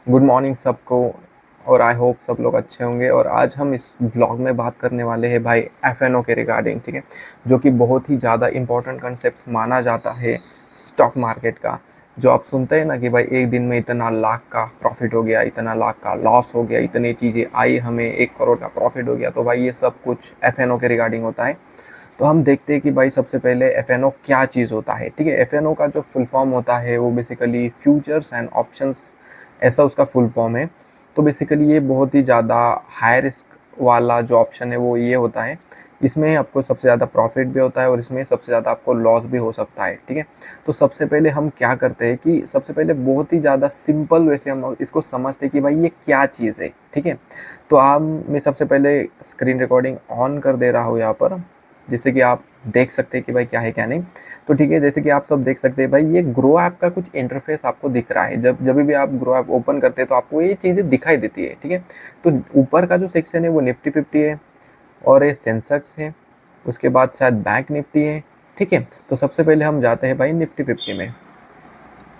Good morning सबको। और I hope सब लोग अच्छे होंगे। और आज हम इस व्लॉग में बात करने वाले हैं भाई एफएनओ के रिगार्डिंग, ठीक है, जो कि बहुत ही ज़्यादा इंपॉर्टेंट कंसेप्ट माना जाता है स्टॉक मार्केट का। जो आप सुनते हैं ना कि भाई एक दिन में इतना लाख का प्रॉफिट हो गया, इतना लाख का लॉस हो गया, इतनी चीज़ें आई, हमें 1 करोड़ का प्रॉफिट हो गया, तो भाई ये सब कुछ एफएनओ के रिगार्डिंग होता है। तो हम देखते हैं कि भाई सबसे पहले एफएनओ क्या चीज़ होता है, ठीक है। एफएनओ का जो फुल फॉर्म होता है वो बेसिकली फ्यूचर्स एंड ऑप्शंस, ऐसा उसका फुल फॉर्म है। तो बेसिकली ये बहुत ही ज़्यादा हाई रिस्क वाला जो ऑप्शन है वो ये होता है। इसमें आपको सबसे ज़्यादा प्रॉफिट भी होता है और इसमें सबसे ज़्यादा आपको लॉस भी हो सकता है, ठीक है। तो सबसे पहले हम क्या करते हैं कि सबसे पहले बहुत ही ज़्यादा सिंपल वैसे हम इसको समझते हैं कि भाई ये क्या चीज़ है, ठीक है। तो आप, मैं सबसे पहले स्क्रीन रिकॉर्डिंग ऑन कर दे रहा हूँ यहाँ पर, जिससे कि आप देख सकते हैं कि भाई क्या है क्या नहीं। तो ठीक है, जैसे कि आप सब देख सकते हैं भाई ये ग्रो ऐप का कुछ इंटरफेस आपको दिख रहा है। जब जब भी आप ग्रो ऐप ओपन करते हैं तो आपको ये चीज़ें दिखाई देती है, ठीक है। तो ऊपर का जो सेक्शन है वो निफ्टी 50 है और ये सेंसेक्स है, उसके बाद शायद बैंक निफ्टी है, ठीक है। तो सबसे पहले हम जाते हैं भाई निफ्टी 50 में।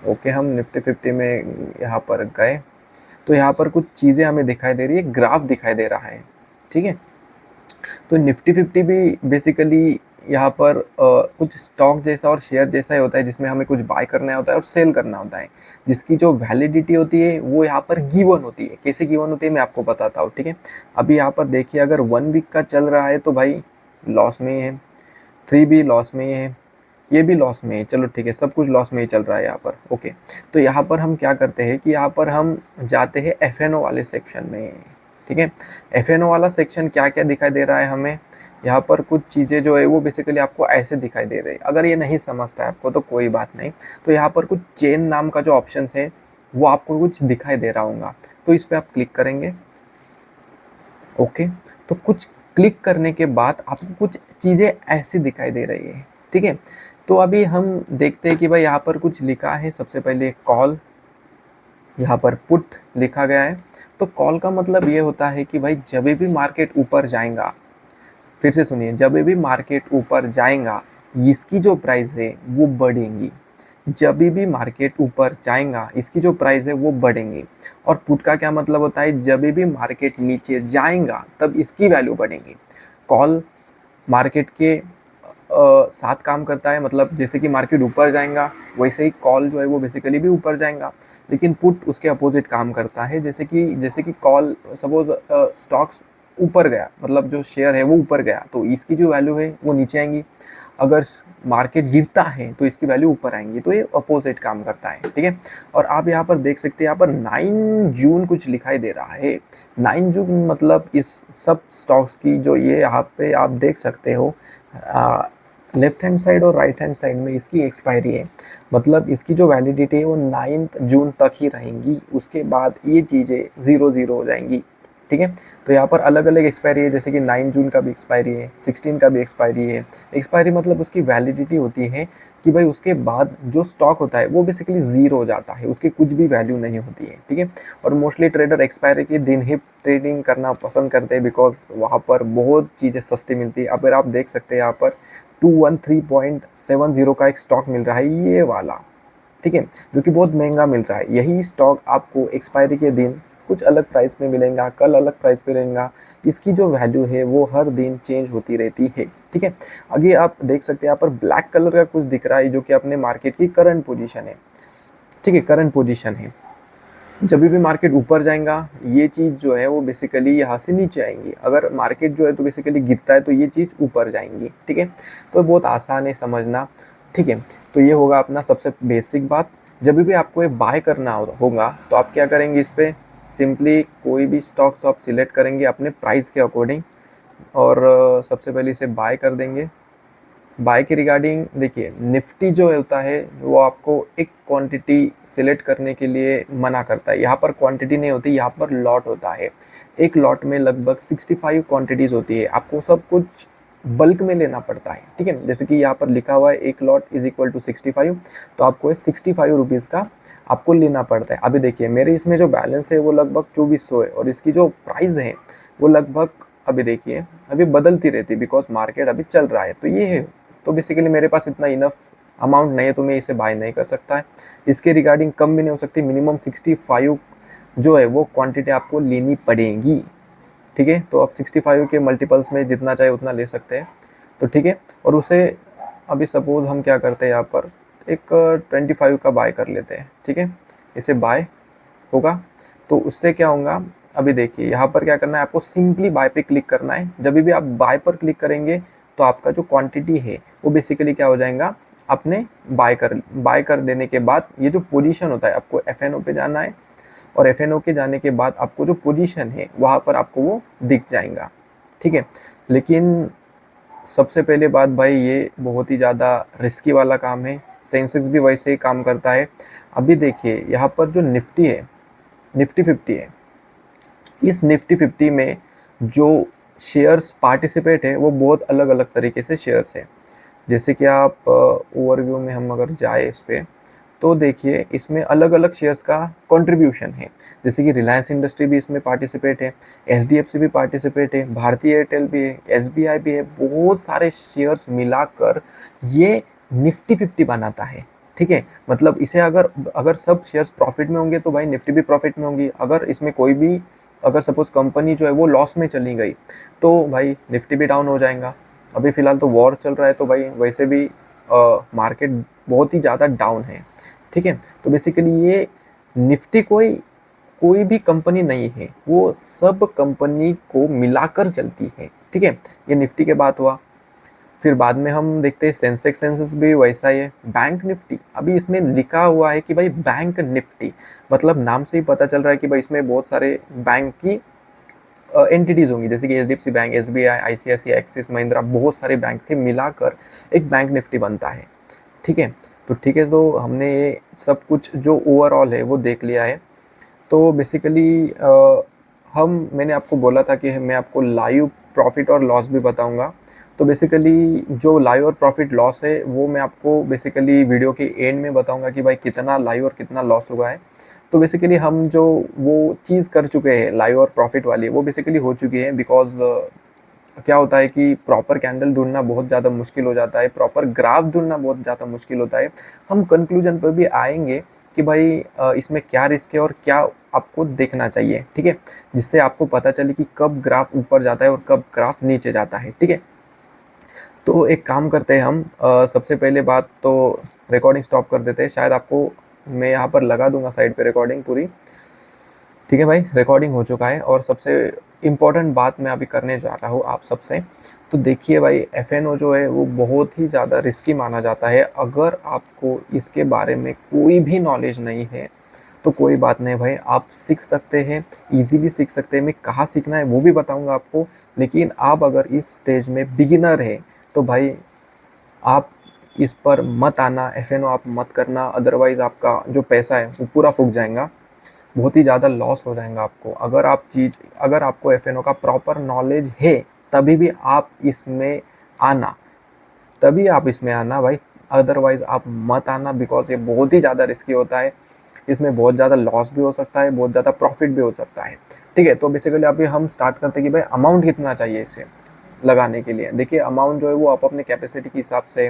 ओके, हम निफ्टी 50 में यहाँ पर गए तो यहाँ पर कुछ चीज़ें हमें दिखाई दे रही है, ग्राफ दिखाई दे रहा है, ठीक है। तो निफ्टी 50 भी बेसिकली यहाँ पर कुछ स्टॉक जैसा और शेयर जैसा ही होता है, जिसमें हमें कुछ बाय करना होता है और सेल करना होता है, जिसकी जो वैलिडिटी होती है वो यहाँ पर गिवन होती है। कैसे गिवन होती है मैं आपको बताता हूँ, ठीक है। अभी यहाँ पर देखिए, अगर 1 वीक का चल रहा है तो भाई लॉस में ही है, 3 भी लॉस में ही है, ये भी लॉस में है, चलो ठीक है, सब कुछ लॉस में ही चल रहा है यहाँ पर। ओके, तो यहाँ पर हम क्या करते हैं कि यहाँ पर हम जाते हैं एफएनओ वाले सेक्शन में, ठीक है। एफएनओ वाला सेक्शन क्या क्या दिखाई दे रहा है हमें, यहाँ पर कुछ चीज़ें जो है वो बेसिकली आपको ऐसे दिखाई दे रही है। अगर ये नहीं समझता है आपको तो कोई बात नहीं, तो यहाँ पर कुछ चेन नाम का जो ऑप्शन है वो आपको कुछ दिखाई दे रहा होगा, तो इस पर आप क्लिक करेंगे। ओके, तो कुछ क्लिक करने के बाद आपको कुछ चीज़ें ऐसी दिखाई दे रही है, ठीक है। तो अभी हम देखते हैं कि भाई यहाँ पर कुछ लिखा है। सबसे पहले कॉल, यहाँ पर पुट लिखा गया है। तो कॉल का मतलब ये होता है कि भाई जब भी मार्केट ऊपर जाएगा, फिर से सुनिए, जब भी मार्केट ऊपर जाएगा इसकी जो प्राइस है वो बढ़ेंगी। जब भी मार्केट ऊपर जाएगा इसकी जो प्राइस है वो बढ़ेंगी। और पुट का क्या मतलब होता है, जब भी मार्केट नीचे जाएगा तब इसकी वैल्यू बढ़ेगी। कॉल मार्केट के साथ काम करता है, मतलब जैसे कि मार्केट ऊपर जाएगा वैसे ही कॉल जो है वो बेसिकली भी ऊपर जाएगा। लेकिन पुट उसके अपोजिट काम करता है। जैसे कि कॉल सपोज स्टॉक्स ऊपर गया, मतलब जो शेयर है वो ऊपर गया, तो इसकी जो वैल्यू है वो नीचे आएंगी। अगर मार्केट गिरता है तो इसकी वैल्यू ऊपर आएंगी। तो ये अपोजिट काम करता है, ठीक है। और आप यहाँ पर देख सकते हैं, यहाँ पर 9 जून कुछ लिखाई दे रहा है। 9 जून मतलब इस सब स्टॉक्स की जो ये यहाँ पे आप देख सकते हो, लेफ्ट हैंड साइड और राइट हैंड साइड में इसकी एक्सपायरी है। मतलब इसकी जो वैलिडिटी है वो 9 जून तक ही रहेंगी, उसके बाद ये चीज़ें ज़ीरो ज़ीरो हो जाएंगी, ठीक है। तो यहाँ पर अलग अलग एक्सपायरी है, जैसे कि 9 जून का भी एक्सपायरी है, 16 का भी एक्सपायरी है। एक्सपायरी मतलब उसकी वैलिडिटी होती है कि भाई उसके बाद जो स्टॉक होता है वो बेसिकली ज़ीरो हो जाता है, उसकी कुछ भी वैल्यू नहीं होती है, ठीक है। और मोस्टली ट्रेडर एक्सपायरी के दिन ही ट्रेडिंग करना पसंद करते हैं, बिकॉज वहाँ पर बहुत चीज़ें सस्ती मिलती है। अगर आप देख सकते हैं यहाँ पर 213.70 का एक स्टॉक मिल रहा है, ये वाला, ठीक है, जो कि बहुत महंगा मिल रहा है। यही स्टॉक आपको एक्सपायरी के दिन कुछ अलग प्राइस में मिलेगा, कल अलग प्राइस पे रहेगा। इसकी जो वैल्यू है वो हर दिन चेंज होती रहती है, ठीक है। आगे आप देख सकते हैं यहाँ पर ब्लैक कलर का कुछ दिख रहा है, जो कि अपने मार्केट की करंट पोजीशन है, ठीक है, करंट पोजीशन है। जब भी मार्केट ऊपर जाएगा ये चीज़ जो है वो बेसिकली यहाँ से नीचे आएंगी। अगर मार्केट जो है तो बेसिकली गिरता है तो ये चीज़ ऊपर जाएंगी, ठीक है। तो बहुत आसान है समझना, ठीक है। तो ये होगा अपना सबसे बेसिक बात। जब भी आपको ये बाय करना होगा तो आप क्या करेंगे, इस पर सिंपली कोई भी स्टॉक्स आप सिलेक्ट करेंगे अपने प्राइस के अकॉर्डिंग, और सबसे पहले इसे बाय कर देंगे। बाय के रिगार्डिंग देखिए, निफ्टी जो होता है वो आपको एक क्वांटिटी सिलेक्ट करने के लिए मना करता है। यहाँ पर क्वांटिटी नहीं होती, यहाँ पर लॉट होता है। एक लॉट में लगभग 65 क्वांटिटीज़ होती है, आपको सब कुछ बल्क में लेना पड़ता है, ठीक है। जैसे कि यहाँ पर लिखा हुआ है एक लॉट इज इक्वल टू 65, तो आपको 65 रुपीज़ का आपको लेना पड़ता है। अभी देखिए मेरे इसमें जो बैलेंस है वो लगभग 2400 है, और इसकी जो प्राइस है वो लगभग, अभी देखिए अभी बदलती रहती है, बिकॉज मार्केट अभी चल रहा है, तो ये है। तो बेसिकली मेरे पास इतना इनफ अमाउंट नहीं है तो मैं इसे बाय नहीं कर सकता है। इसके रिगार्डिंग कम भी नहीं हो सकती, मिनिमम 65 जो है वो क्वांटिटी आपको लेनी पड़ेगी, ठीक है। तो आप 65 के मल्टीपल्स में जितना चाहे उतना ले सकते हैं, तो ठीक है। और उसे अभी सपोज हम क्या करते हैं, यहाँ पर एक 25 का बाय कर लेते हैं, ठीक है। इसे बाय होगा तो उससे क्या होगा, अभी देखिए यहाँ पर क्या करना है, आपको सिंपली बाय पे क्लिक करना है। जब भी आप बाय पर क्लिक करेंगे तो आपका जो क्वांटिटी है वो बेसिकली क्या हो जाएगा, आपने बाय कर देने के बाद ये जो पोजीशन होता है, आपको एफ पे जाना है और एफ के जाने के बाद आपको जो पोजीशन है वहाँ पर आपको वो दिख जाएगा, ठीक है। लेकिन सबसे पहले बात भाई, ये बहुत ही ज़्यादा रिस्की वाला काम है। सेंसेक्स भी वैसे ही काम करता है। अभी देखिए यहाँ पर जो निफ्टी है, निफ्टी 50 है, इस निफ्टी 50 में जो शेयर्स पार्टिसिपेट है वो बहुत अलग अलग तरीके से शेयर्स है। जैसे कि आप ओवरव्यू में हम अगर जाए इस पर, तो देखिए इसमें अलग अलग शेयर्स का कंट्रीब्यूशन है। जैसे कि रिलायंस इंडस्ट्री भी इसमें पार्टिसिपेट है, एचडीएफसी भी पार्टिसिपेट है, भारतीय एयरटेल भी है, एसबीआई भी है। बहुत सारे शेयर्स मिलाकर ये निफ्टी 50 बनाता है, ठीक है। मतलब इसे अगर अगर सब शेयर्स प्रॉफिट में होंगे तो भाई निफ्टी भी प्रॉफिट में होंगी। अगर इसमें कोई भी, अगर सपोज कंपनी जो है वो लॉस में चली गई तो भाई निफ्टी भी डाउन हो जाएगा। अभी फ़िलहाल तो वॉर चल रहा है तो भाई वैसे भी मार्केट बहुत ही ज़्यादा डाउन है, ठीक है। तो बेसिकली ये निफ्टी कोई कोई भी कंपनी नहीं है, वो सब कंपनी को मिलाकर चलती है, ठीक है। ये निफ्टी के बात हुआ। फिर बाद में हम देखते हैं सेंसेक्स भी वैसा ही है। बैंक निफ्टी, अभी इसमें लिखा हुआ है कि भाई बैंक निफ्टी, मतलब नाम से ही पता चल रहा है कि भाई इसमें बहुत सारे बैंक की एंटिटीज़ होंगी, जैसे कि HDFC bank, SBI, ICICI, axis, Mahindra, बहुत सारे बैंक थे मिलाकर एक बैंक निफ्टी बनता है, ठीक है। तो ठीक है, तो हमने ये सब कुछ जो ओवरऑल है वो देख लिया है। तो बेसिकली मैंने आपको बोला था कि मैं आपको लाइव प्रॉफिट और लॉस भी बताऊंगा। तो बेसिकली जो लाइव और प्रॉफिट लॉस है वो मैं आपको बेसिकली वीडियो के एंड में बताऊंगा कि भाई कितना लाइव और कितना लॉस हुआ है। तो बेसिकली हम जो वो चीज़ कर चुके हैं लाइव और प्रॉफिट वाली, वो बेसिकली हो चुकी है। बिकॉज क्या होता है कि प्रॉपर कैंडल ढूंढना बहुत ज़्यादा मुश्किल हो जाता है, प्रॉपर ग्राफ ढूंढना बहुत ज़्यादा मुश्किल होता है। हम कंक्लूजन पर भी आएंगे कि भाई इसमें क्या रिस्क है और क्या आपको देखना चाहिए, ठीक है। जिससे आपको पता चले कि कब ग्राफ ऊपर जाता है और कब ग्राफ नीचे जाता है, ठीक है। तो एक काम करते हैं हम, सबसे पहले बात तो रिकॉर्डिंग स्टॉप कर देते हैं। शायद आपको मैं यहाँ पर लगा दूंगा साइड पे रिकॉर्डिंग पूरी, ठीक है भाई। रिकॉर्डिंग हो चुका है और सबसे इम्पॉर्टेंट बात मैं अभी करने जा रहा हूँ आप सबसे। तो देखिए भाई, एफ जो है वो बहुत ही ज़्यादा रिस्की माना जाता है। अगर आपको इसके बारे में कोई भी नॉलेज नहीं है तो कोई बात नहीं भाई, आप सीख सकते हैं, इजीली सीख सकते हैं। मैं कहाँ सीखना है वो भी बताऊंगा आपको। लेकिन आप अगर इस स्टेज में बिगिनर है तो भाई आप इस पर मत आना, एफ आप मत करना, अदरवाइज़ आपका जो पैसा है वो पूरा फूक जाएगा, बहुत ही ज़्यादा लॉस हो जाएगा आपको। अगर आपको एफ का प्रॉपर नॉलेज है तभी भी आप इसमें आना, तभी आप इसमें आना भाई, अदरवाइज आप मत आना। बिकॉज ये बहुत ही ज़्यादा रिस्की होता है, इसमें बहुत ज़्यादा लॉस भी हो सकता है, बहुत ज़्यादा प्रॉफिट भी हो सकता है, ठीक है। तो बेसिकली अभी हम स्टार्ट करते हैं कि भाई अमाउंट कितना चाहिए इसे लगाने के लिए। देखिए अमाउंट जो है वो आप अपने कैपेसिटी के हिसाब से,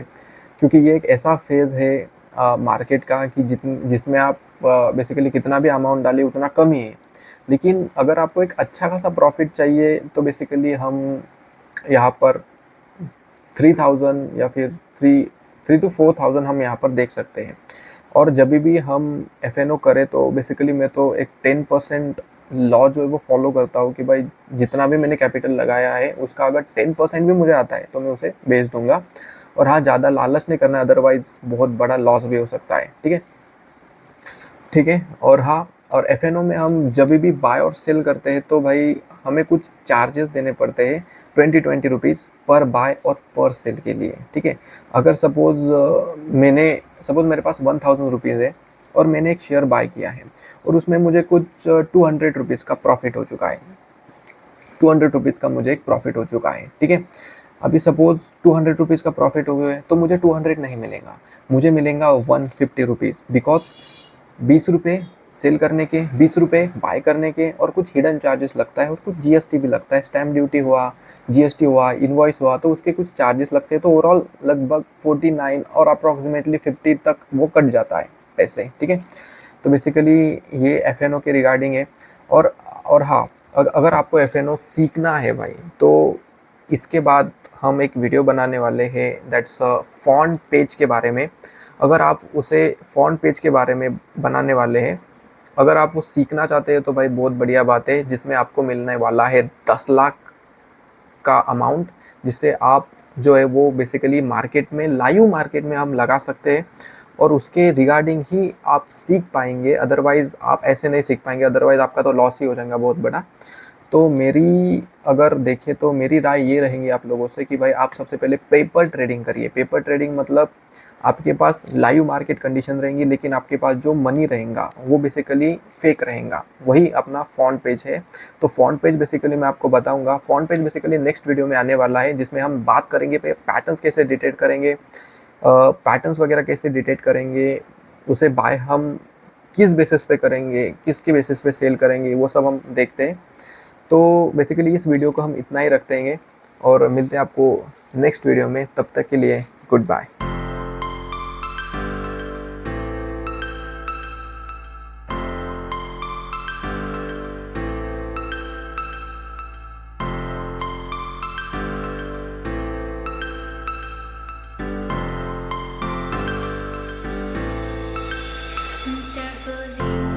क्योंकि ये एक ऐसा फेज़ है मार्केट का कि जिसमें आप बेसिकली कितना भी अमाउंट डालिए उतना कम ही है। लेकिन अगर आपको एक अच्छा खासा प्रॉफिट चाहिए तो बेसिकली हम यहाँ पर 3000 या फिर 3 to 4,000 हम यहाँ पर देख सकते हैं। और जब भी हम एफ करें तो बेसिकली मैं तो एक 10% लॉ जो है वो फॉलो करता हूँ कि भाई जितना भी मैंने कैपिटल लगाया है उसका अगर 10% भी मुझे आता है तो मैं उसे बेच दूंगा। और हाँ, ज़्यादा लालच नहीं करना, अदरवाइज बहुत बड़ा लॉस भी हो सकता है, ठीक है, ठीक है। और हाँ, और एफ में हम जब भी बाय और सेल करते हैं तो भाई हमें कुछ चार्जेस देने पड़ते हैं, 20 रुपीज़ पर बाय और पर सेल के लिए, ठीक है। अगर सपोज मेरे पास 1000 रुपीज़ है और मैंने एक शेयर बाय किया है और उसमें मुझे कुछ 200 रुपीज़ का प्रॉफिट हो चुका है, 200 रुपीज़ का मुझे एक प्रॉफिट हो चुका है, ठीक है। अभी सपोज 200 रुपीज़ का प्रॉफिट हो गया तो मुझे 200 नहीं मिलेगा, मुझे मिलेगा 150 रुपीज़। बिकॉज 20 रुपये सेल करने के, 20 रुपये बाय करने के, और कुछ हिडन चार्जेस लगता है और कुछ जीएसटी भी लगता है, स्टैम्प ड्यूटी हुआ, जीएसटी हुआ, इनवॉइस हुआ, तो उसके कुछ चार्जेस लगते हैं। तो ओवरऑल लगभग 49 और अप्रॉक्सीमेटली 50 तक वो कट जाता है पैसे, ठीक है। तो बेसिकली ये एफ के रिगार्डिंग है। और हाँ, अगर आपको एफ सीखना है भाई, तो इसके बाद हम एक वीडियो बनाने वाले हैं दैट्स फॉन्ट पेज के बारे में। अगर आप उसे फॉन्ट पेज के बारे में बनाने वाले हैं, अगर आप वो सीखना चाहते हैं तो भाई बहुत बढ़िया बात है, जिसमें आपको मिलने वाला है 10 लाख का अमाउंट, जिससे आप जो है वो बेसिकली मार्केट में, लाइव मार्केट में हम लगा सकते हैं और उसके रिगार्डिंग ही आप सीख पाएंगे। अदरवाइज़ आप ऐसे नहीं सीख पाएंगे, अदरवाइज़ आपका तो लॉस ही हो जाएगा बहुत बड़ा। तो मेरी अगर देखें तो मेरी राय ये रहेंगी आप लोगों से कि भाई आप सबसे पहले पेपर ट्रेडिंग करिए। पेपर ट्रेडिंग मतलब आपके पास लाइव मार्केट कंडीशन रहेंगी, लेकिन आपके पास जो मनी रहेगा वो बेसिकली फेक रहेगा। वही अपना फॉन्ट पेज है। तो फॉन्ट पेज बेसिकली मैं आपको बताऊंगा। Font page basically next video में आने वाला है, जिसमें हम बात करेंगे पैटर्न्स कैसे डिटेक्ट करेंगे, पैटर्न्स वगैरह कैसे डिटेक्ट करेंगे, उसे बाय हम किस बेसिस पे करेंगे, किसके बेसिस पे सेल करेंगे, वो सब हम देखते हैं। तो बेसिकली इस वीडियो को हम इतना ही रखते हैं और मिलते हैं आपको नेक्स्ट वीडियो में। तब तक के लिए गुड बाय। Mr. Fuzzy.